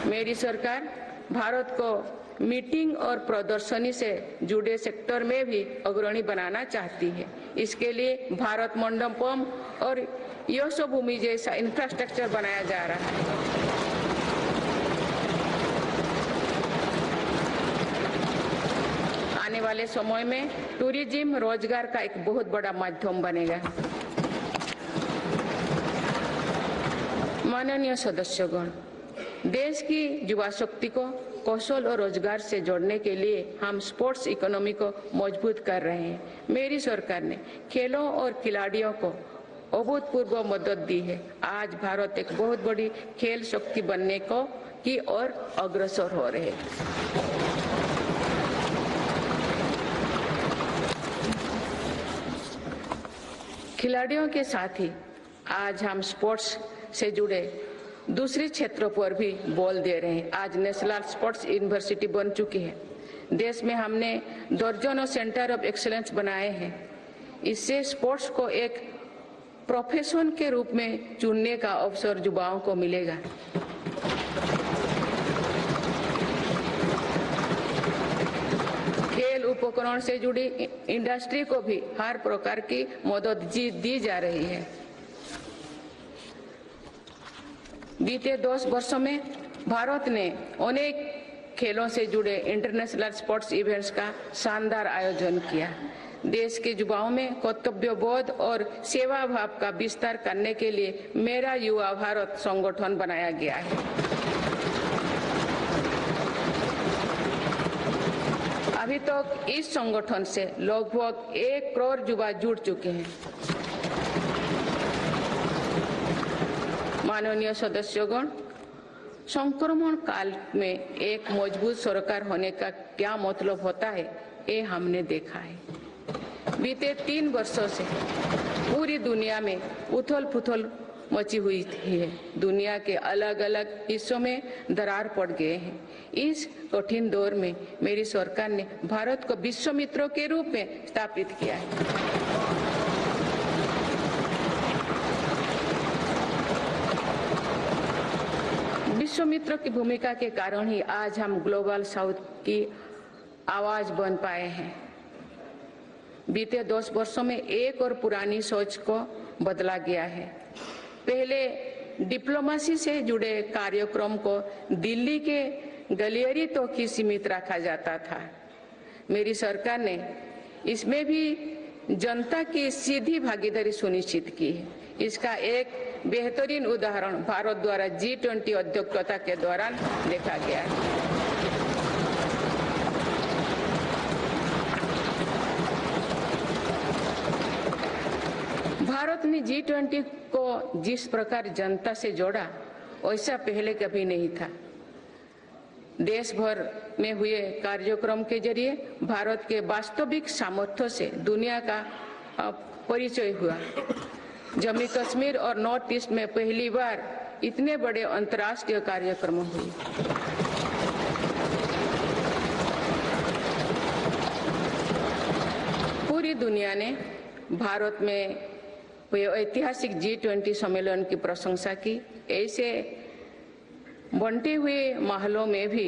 मेरी सरकार भारत को मीटिंग और प्रदर्शनी से जुड़े सेक्टर में भी अग्रणी बनाना चाहती है। इसके लिए भारत मंडपम और यशोभूमि जैसा इंफ्रास्ट्रक्चर बनाया जा रहा है। आने वाले समय में टूरिज्म रोजगार का एक बहुत बड़ा माध्यम बनेगा। माननीय सदस्यगण, देश की युवा शक्ति को कौशल और रोजगार से जोड़ने के लिए हम स्पोर्ट्स इकोनॉमी को मजबूत कर रहे हैं। मेरी सरकार ने खेलों और खिलाड़ियों को अभूतपूर्व मदद दी है। आज भारत एक बहुत बड़ी खेल शक्ति बनने की ओर अग्रसर हो रहे हैं। खिलाड़ियों के साथ ही आज हम स्पोर्ट्स से जुड़े दूसरे क्षेत्रों पर भी बल दे रहे हैं। आज नेशनल स्पोर्ट्स यूनिवर्सिटी बन चुकी है। देश में हमने दर्जनों सेंटर ऑफ एक्सीलेंस बनाए हैं। इससे स्पोर्ट्स को एक प्रोफेशन के रूप में चुनने का अवसर युवाओं को मिलेगा। खेल उपकरण से जुड़ी इंडस्ट्री को भी हर प्रकार की मदद दी जा रही है। बीते 10 वर्षों में भारत ने अनेक खेलों से जुड़े इंटरनेशनल स्पोर्ट्स इवेंट्स का शानदार आयोजन किया। देश के युवाओं में कर्तव्यबोध और सेवा भाव का विस्तार करने के लिए मेरा युवा भारत संगठन बनाया गया है। अभी तक इस संगठन से लगभग 1 करोड़ युवा जुड़ चुके हैं। माननीय सदस्यगण, संक्रमण काल में एक मजबूत सरकार होने का क्या मतलब होता है, ये हमने देखा है। बीते 3 वर्षों से पूरी दुनिया में उथल-पुथल मची हुई है। दुनिया के अलग अलग हिस्सों में दरार पड़ गए हैं। इस कठिन दौर में मेरी सरकार ने भारत को विश्व मित्रों के रूप में स्थापित किया है। विश्व मित्रों की भूमिका के कारण ही आज हम ग्लोबल साउथ की आवाज बन पाए हैं। बीते 10 वर्षों में एक और पुरानी सोच को बदला गया है। पहले डिप्लोमेसी से जुड़े कार्यक्रम को दिल्ली के गलियारे तक ही सीमित रखा जाता था। मेरी सरकार ने इसमें भी जनता की सीधी भागीदारी सुनिश्चित की है। इसका एक बेहतरीन उदाहरण भारत द्वारा G20 अध्यक्षता के दौरान देखा गया है। भारत ने G20 को जिस प्रकार जनता से जोड़ा, वैसा पहले कभी नहीं था। देश भर में हुए कार्यक्रम के जरिए भारत के वास्तविक सामर्थ्य से दुनिया का परिचय हुआ। जम्मू कश्मीर और नॉर्थ ईस्ट में पहली बार इतने बड़े अंतर्राष्ट्रीय कार्यक्रम हुए। पूरी दुनिया ने भारत में हुए ऐतिहासिक G20 सम्मेलन की प्रशंसा की। ऐसे बंटे हुए माहौलों में भी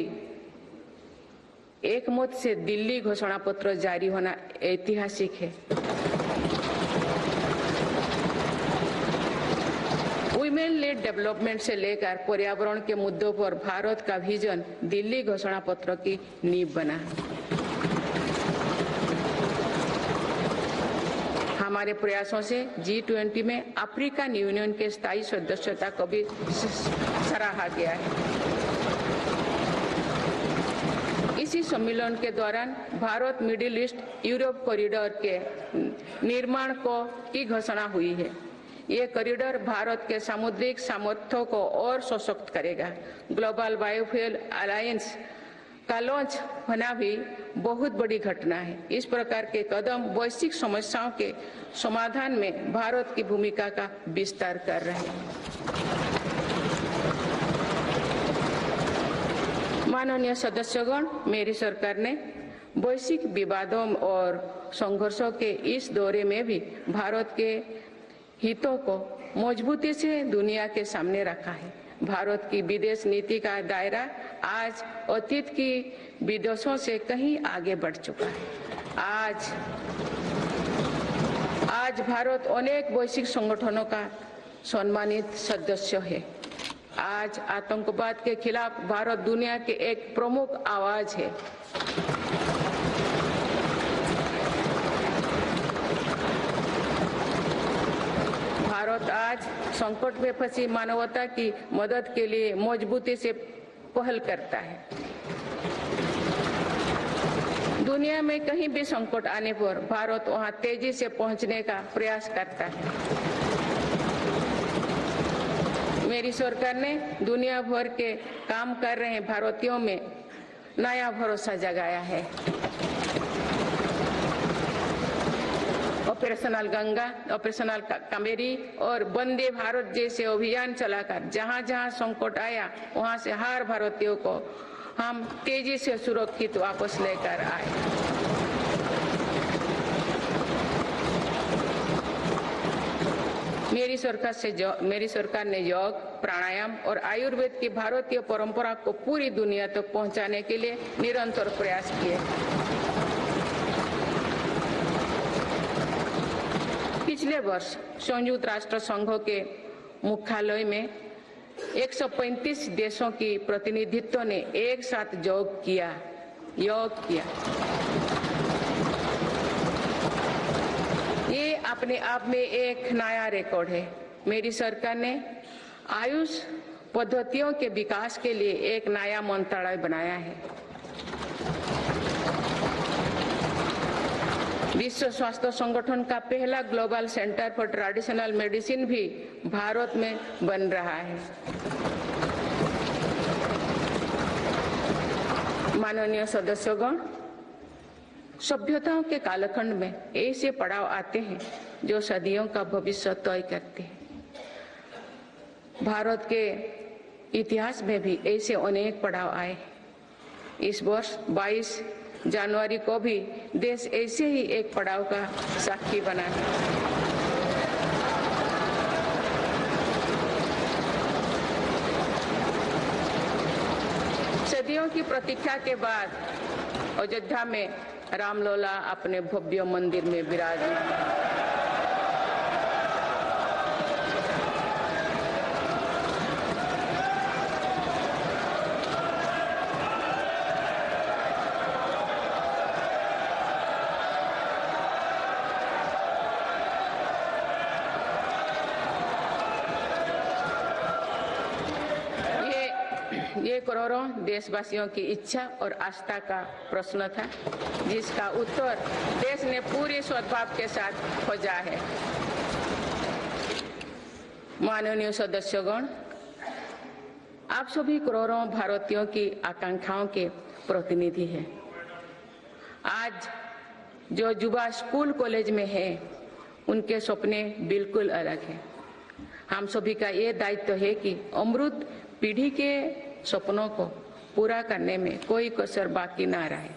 एक मत से दिल्ली घोषणा पत्र जारी होना ऐतिहासिक है। वुमेन लेड डेवलपमेंट से लेकर पर्यावरण के मुद्दों पर भारत का विजन दिल्ली घोषणा पत्र की नींव बना। हमारे प्रयासों से G20 में अफ्रीकन यूनियन के स्थायी सदस्यता को भी सराहा गया है। इसी सम्मेलन के दौरान Bharat middle east Europe corridor के निर्माण की घोषणा हुई है। ये कॉरिडोर भारत के सामुद्रिक सामर्थ्य को और सशक्त करेगा। ग्लोबल बायोफ्यूल अलायंस का लॉन्च होना भी बहुत बड़ी घटना है। इस प्रकार के कदम वैश्विक समस्याओं के समाधान में भारत की भूमिका का विस्तार कर रहे हैं। माननीय सदस्यगण, मेरी सरकार ने वैश्विक विवादों और संघर्षों के इस दौरे में भी भारत के हितों को मजबूती से दुनिया के सामने रखा है। भारत की विदेश नीति का दायरा आज अतीत की विदेशों से कहीं आगे बढ़ चुका है। आज भारत अनेक वैश्विक संगठनों का सम्मानित सदस्य है। आज आतंकवाद के खिलाफ भारत दुनिया के एक प्रमुख आवाज है। भारत आज संकट में फंसी मानवता की मदद के लिए मजबूती से पहल करता है। दुनिया में कहीं भी संकट आने पर भारत वहां तेजी से पहुंचने का प्रयास करता है। मेरी सरकार ने दुनिया भर के काम कर रहे भारतीयों में नया भरोसा जगाया है। ऑपरेशनल गंगा, ऑपरेशनल कावेरी और वंदे भारत जैसे अभियान चलाकर जहां जहां संकट आया वहां से हर भारतीयों को हम तेजी से सुरक्षित वापस लेकर आए। मेरी सरकार ने योग, प्राणायाम और आयुर्वेद की भारतीय परंपरा को पूरी दुनिया तक पहुंचाने के लिए निरंतर प्रयास किए। पिछले वर्ष संयुक्त राष्ट्र संघ के मुख्यालय में 135 देशों की प्रतिनिधित्व ने एक साथ योग किया। ये अपने आप में एक नया रिकॉर्ड है। मेरी सरकार ने आयुष पद्धतियों के विकास के लिए एक नया मंत्रालय बनाया है। विश्व स्वास्थ्य संगठन का पहला global centre for traditional medicine भी भारत में बन रहा है। माननीय सदस्यगण, सभ्यताओं के कालखंड में ऐसे पड़ाव आते हैं जो सदियों का भविष्य तय करते हैं। भारत के इतिहास में भी ऐसे अनेक पड़ाव आए। इस वर्ष 22 जनवरी को भी देश ऐसे ही एक पड़ाव का साक्षी बना है। सदियों की प्रतीक्षा के बाद अयोध्या में रामलला अपने भव्य मंदिर में विराजमान। ये करोड़ों देशवासियों की इच्छा और आस्था का प्रश्न था, जिसका उत्तर देश ने पूरे सद्भाव के साथ खोजा है। माननीय सदस्यगण, आप सभी करोड़ों भारतीयों की आकांक्षाओं के प्रतिनिधि हैं। आज जो युवा स्कूल कॉलेज में है, उनके सपने बिल्कुल अलग हैं। हम सभी का ये दायित्व है कि अमृत पीढ़ी के सपनों को पूरा करने में कोई कसर बाकी ना रहे।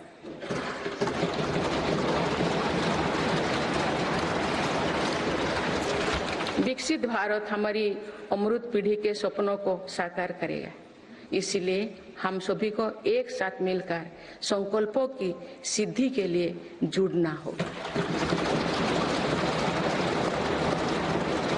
विकसित भारत हमारी अमृत पीढ़ी के सपनों को साकार करेगा। इसलिए हम सभी को एक साथ मिलकर संकल्पों की सिद्धि के लिए जुड़ना होगा।